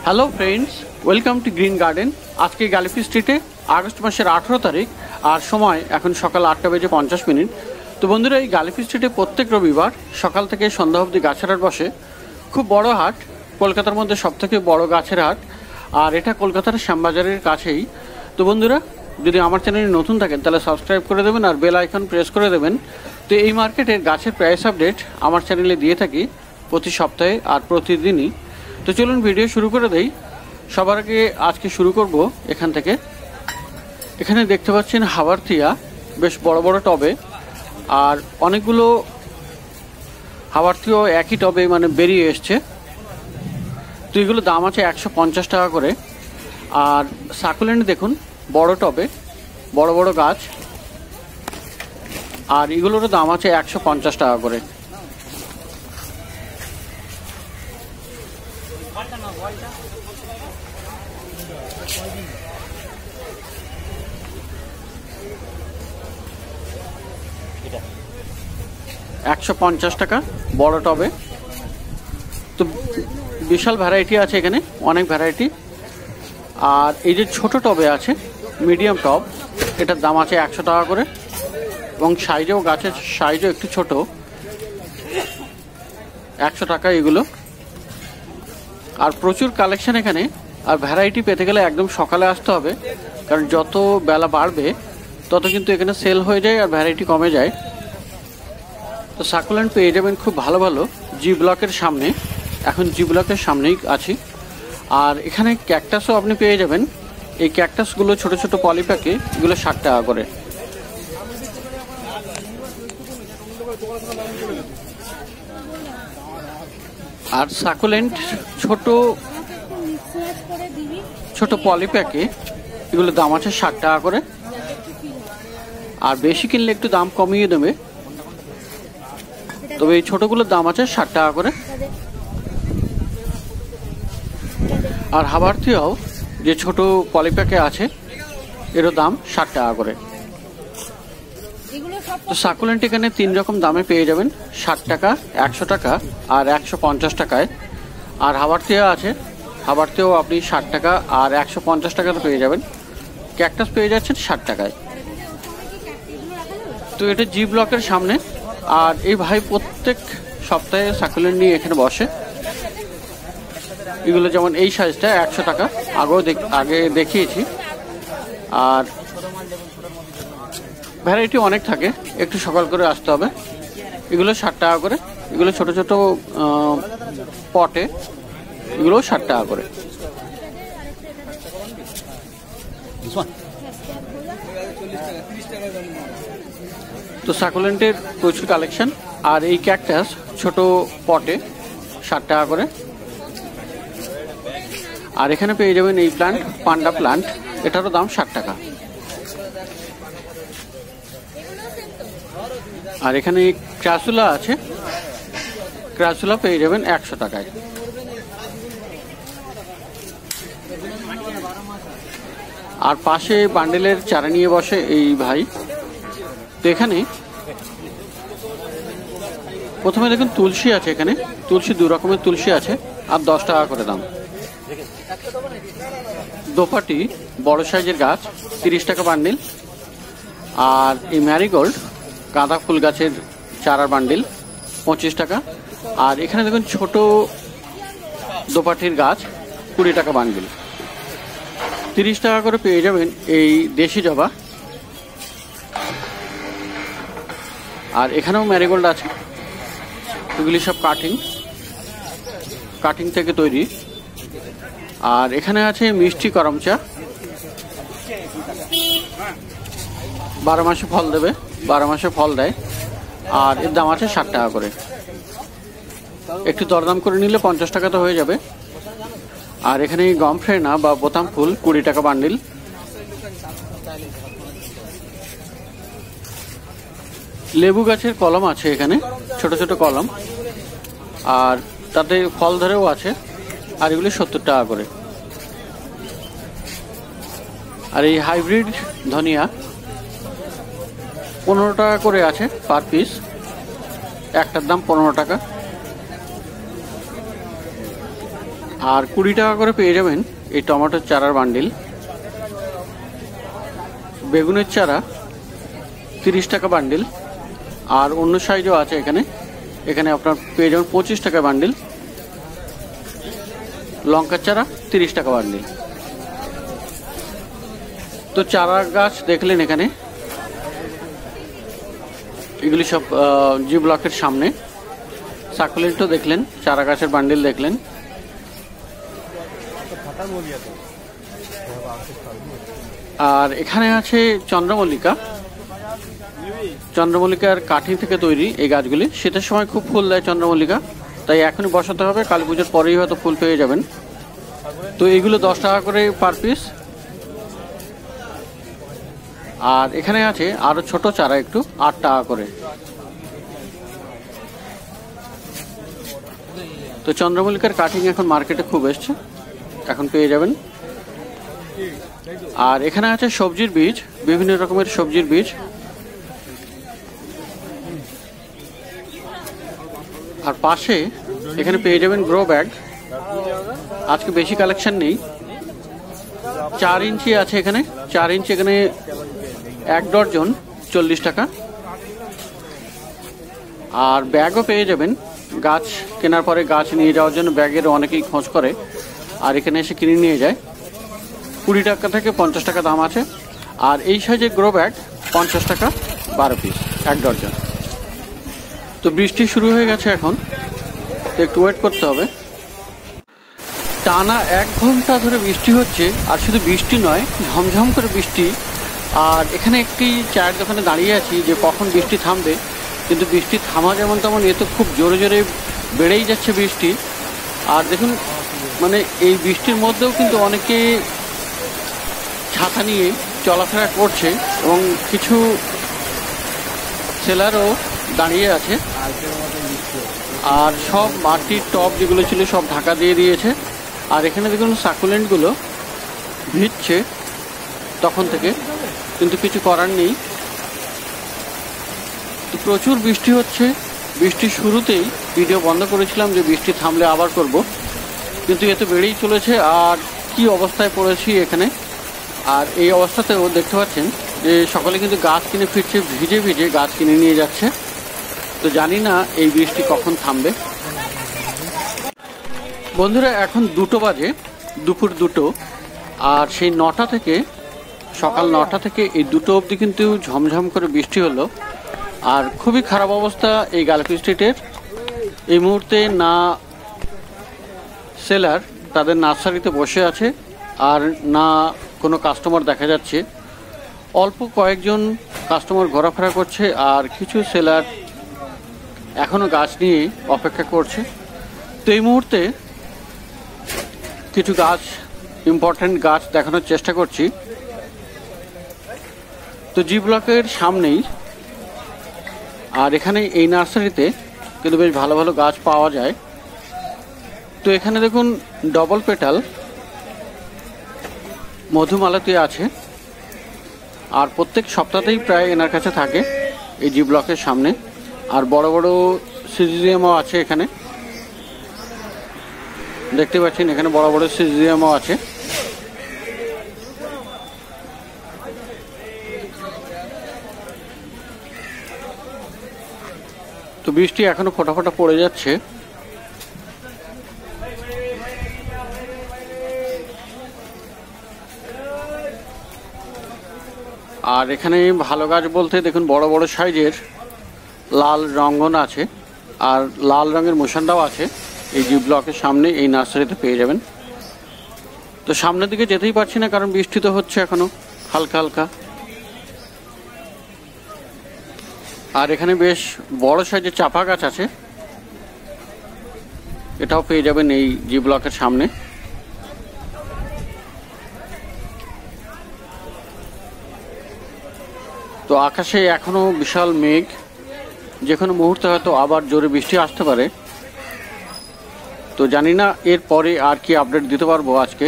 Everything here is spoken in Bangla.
Hello friends, welcome to green garden. আজকে গ্যালিফি স্ট্রিটে আগস্ট মাসের 18 তারিখ আর সময় এখন সকাল 8:50। তো বন্ধুরা, এই গ্যালিফি স্ট্রিটে প্রত্যেক রবিবার সকাল থেকে সন্ধ্যা অবধি গাছের হাট বসে। খুব বড় হাট, কলকাতার মধ্যে সবথেকে বড় গাছের হাট, আর এটা কলকাতার শ্যামবাজারের কাছেই। তো বন্ধুরা, যদি আমার চ্যানেলে নতুন থাকেন তাহলে সাবস্ক্রাইব করে দেবেন আর বেল আইকন প্রেস করে দেবেন। তো এই মার্কেটের গাছের প্রাইস আপডেট আমার চ্যানেলে দিয়ে থাকি প্রতি সপ্তাহে আর প্রতিদিনই। তো চলুন ভিডিও শুরু করে দেই। সবার আগে আজকে শুরু করব এখান থেকে। এখানে দেখতে পাচ্ছেন হাওয়ারথিয়া, বেশ বড় বড় টবে, আর অনেকগুলো হাওয়ারথিয়া একই টবে মানে বেরিয়ে এসছে। তো এগুলো দাম আছে 150 টাকা করে। আর সাকুলেন্ট দেখুন, বড় টবে, বড় বড় গাছ, আর এগুলোরও দাম আছে 150 টাকা করে। টাকা বড় টবে। তো বিশাল ভ্যারাইটি আছে এখানে, অনেক ভ্যারাইটি। আর এই যে ছোট টবে আছে, মিডিয়াম টব, এটার দাম আছে 100 টাকা করে। এবং সাইজেও, গাছের সাইজও একটু ছোট, 100 টাকা এগুলো। আর প্রচুর কালেকশন এখানে। আর ভ্যারাইটি পেতে গেলে একদম সকালে আসতে হবে, কারণ যত বেলা বাড়বে তত কিন্তু এখানে সেল হয়ে যায় আর ভ্যারাইটি কমে যায়। তো সাকুলেন্ট পেয়ে যাবেন খুব ভালো ভালো জি ব্লকের সামনে। এখন জি ব্লকের সামনেই আছি। আর এখানে ক্যাকটাসও আপনি পেয়ে যাবেন। এই ক্যাকটাসগুলো ছোট ছোট পলিপ্যাকে, এগুলো 60 টাকা করে। আর সাকুলেন্ট ছোট ছোট পলিপ্যাকে, এগুলো দাম আছে 60 টাকা করে। আর বেশি কিনলে একটু দাম কমিয়ে দেবে, তবে এই ছোটগুলোর দাম আছে 60 টাকা করে। আর হাওয়ারথিয়াও যে ছোট পলিপ্যাকে আছে, এরও দাম 60 টাকা করে। তো সাকুলেন্ট এখানে 3 রকম দামে পেয়ে যাবেন, 60 টাকা, 100 টাকা আর 150 টাকায়। আর হাওয়ারথিয়া আছে, হাওয়ারথিয়াও আপনি 60 টাকা আর 150 টাকাতে পেয়ে যাবেন। ক্যাকটাস পেয়ে যাচ্ছেন 60 টাকায়। তো এটা জি ব্লকের সামনে। আর এই ভাই প্রত্যেক সপ্তাহে সাকুলেন্ট নিয়ে এখানে বসে। এগুলো যেমন এই সাইজটা 100 টাকা, আগে দেখিয়েছি। আর ভ্যারাইটি অনেক থাকে, একটু সকাল করে আসতে হবে। এগুলো 60 টাকা করে। এগুলো ছোট ছোট পটে, এগুলো 60 টাকা করে। তো সাকুলেন্টের প্রচুর কালেকশন। আর এই ক্যাকটাস ছোট পটে 60 টাকা করে। আর এখানে পেয়ে যাবেন এই প্লান্ট, পান্ডা প্লান্ট, এটারও দাম 60 টাকা। আর এখানে ক্রাসুলা আছে, ক্রাসুলা পেয়ে যাবেন 100 টাকায়। আর পাশে বান্ডেলের চারা নিয়ে বসে এই ভাই। তো এখানে প্রথমে দেখুন তুলসী আছে, এখানে তুলসী 2 রকমের তুলসী আছে, আর 10 টাকা করে দাম। দোপাটি বড় সাইজের গাছ, 30 টাকা বান্ডিল। আর এই ম্যারিগোল্ড গাঁদা ফুল গাছের চারার বান্ডিল 25 টাকা। আর এখানে দেখুন ছোট দোপাটির গাছ 20 টাকা বান্ডিল। 30 টাকা করে পেয়ে যাবেন এই দেশি জবা। আর এখানেও ম্যারিগোল্ড আছে, এগুলি সব কাটিং থেকে তৈরি। আর এখানে আছে মিষ্টি করমচা, 12 মাসে ফল দেবে, 12 মাসে ফল দেয়। আর এর দাম আছে 60 টাকা করে। একটু দরদাম করে নিলে 50 টাকাতে হয়ে যাবে। আর এখানে গম ফ্রেনা বা বোতাম ফুল 20 টাকা বান্ডিল। লেবু গাছের কলম আছে এখানে, ছোট ছোট কলম, আর তাতে ফল ধরেও আছে। আর এগুলি 70 টাকা করে। আর এই হাইব্রিড ধনিয়া 15 টাকা করে আছে পার পিস, একটার দাম 15 টাকা। আর 20 টাকা করে পেয়ে যাবেন এই টমেটোর চারার বান্ডিল। বেগুনের চারা 30 টাকা বান্ডিল। আর অন্য সাইজও আছে এখানে, এখানে আপনার পেয়ে যাবেন 25 টাকা বান্ডিল। লঙ্কার চারা 30 টাকা বান্ডিল। তো চারা গাছ দেখলেন এখানে, এগুলি সব জি ব্লকের সামনে। সাকুলেন্টও দেখলেন, চারা গাছের বান্ডিল দেখলেন। আর এখানে আছে চন্দ্রমল্লিকা। চন্দ্রমল্লিকার কাঠি থেকে তৈরি এই গাছগুলি। শীতের সময় খুব ফুল দেয় চন্দ্রমল্লিকা, তাই এখনই বসাতে হবে, কালী পুজোর পরেই হয়তো ফুল পেয়ে যাবেন। তো এগুলো 10 টাকা করে পার পিস। আর এখানে আছে আরো ছোট চারা একটু 8 টাকা করে। তো চন্দ্রমল্লিকার কাটিং এখন মার্কেটে খুব এসছে, এখন পেয়ে যাবেন। আর এখানে আছে সবজির বীজ, বিভিন্ন রকমের সবজির বীজ। আর পাশে এখানে পেয়ে যাবেন গ্রো ব্যাগ। আজকে বেশি কালেকশন নেই। 4 ইঞ্চি আছে এখানে, 4 ইঞ্চি এখানে 1 ডজন 40 টাকা। আর ব্যাগও পেয়ে যাবেন। গাছ কেনার পরে গাছ নিয়ে যাওয়ার জন্য ব্যাগের অনেকেই খোঁজ করে, আর এখানে এসে কিনে নিয়ে যায়। 20 টাকা থেকে 50 টাকা দাম আছে। আর এই সাইজের গ্রো ব্যাগ 50 টাকা 12 পিস, 1 ডজন। তো বৃষ্টি শুরু হয়ে গেছে এখন, তো একটু ওয়েট করতে হবে। টানা 1 ঘন্টা ধরে বৃষ্টি হচ্ছে, আর শুধু বৃষ্টি নয়, ঝমঝম করে বৃষ্টি। আর এখানে একটি চায়ের দোকানে দাঁড়িয়ে আছি যে কখন বৃষ্টি থামবে, কিন্তু বৃষ্টি থামা যেমন তেমন, এ তো খুব জোরে জোরে বেড়েই যাচ্ছে বৃষ্টি। আর দেখুন, মানে এই বৃষ্টির মধ্যেও কিন্তু অনেকে ছাতা নিয়ে চলাফেরা করছে, এবং কিছু সেলারও দাঁড়িয়ে আছে। আর সব মাটির টব যেগুলো ছিল সব ঢাকা দিয়ে দিয়েছে। আর এখানে দেখুন সাকুলেন্টগুলো ভিজছে তখন থেকে, কিন্তু কিছু করার নেই। তো প্রচুর বৃষ্টি হচ্ছে। বৃষ্টির শুরুতেই ভিডিও বন্ধ করেছিলাম যে বৃষ্টি থামলে আবার করব, কিন্তু এ তো বেড়েই চলেছে। আর কি অবস্থায় পড়েছি এখানে। আর এই অবস্থাতেও দেখতে পাচ্ছেন যে সকলে কিন্তু গাছ কিনে ফিরছে, ভিজে ভিজে গাছ কিনে নিয়ে যাচ্ছে। তো জানি না এই বৃষ্টি কখন থামবে। বন্ধুরা এখন 2টো বাজে, দুপুর 2টো। আর সেই 9টা থেকে, সকাল 9টা থেকে এই 2টো অবধি কিন্তু ঝমঝম করে বৃষ্টি হলো। আর খুবই খারাপ অবস্থা এই গালিফি স্ট্রিটের। এই মুহূর্তে না সেলার তাদের নার্সারিতে বসে আছে, আর না কোনো কাস্টমার দেখা যাচ্ছে। অল্প কয়েকজন কাস্টমার ঘোরাফেরা করছে, আর কিছু সেলার এখনও গাছ নিয়ে অপেক্ষা করছে। তো এই মুহূর্তে কিছু গাছ, ইম্পর্ট্যান্ট গাছ দেখানোর চেষ্টা করছি। তো জি ব্লকের সামনেই, আর এখানে এই নার্সারিতে কিন্তু বেশ ভালো ভালো গাছ পাওয়া যায়। তো এখানে দেখুন ডবল পেটাল মধুমালতী আছে, আর প্রত্যেক সপ্তাহতেই প্রায় এনার কাছে থাকে এই জি ব্লকের সামনে। আর বড় বড় সিজিএমও আছে এখানে, দেখতে পাচ্ছেন এখানে বড় বড় সিজিএমও আছে। তো বৃষ্টি এখনো ফোঁটা ফোঁটা পড়ে যাচ্ছে। আর এখানে ভালো গাছ বলতে দেখুন বড় বড় সাইজের লাল রঙ্গন আছে, আর লাল রঙের মোশানটাও আছে এই জি ব্লকের সামনে এই নার্সারিতে পেয়ে যাবেন। তো সামনের দিকে যেতেই পারছি না, কারণ বৃষ্টি তো হচ্ছে এখনো হালকা হালকা। আর এখানে বেশ বড় সাইজের চাপা গাছ আছে, এটাও পেয়ে যাবেন এই জি ব্লকের সামনে। তো আকাশে এখনো বিশাল মেঘ, যে কোনো মুহূর্তে হয়তো আবার জোরে বৃষ্টি আসতে পারে। তো জানি না এর পরে আর কি আপডেট দিতে পারবো আজকে।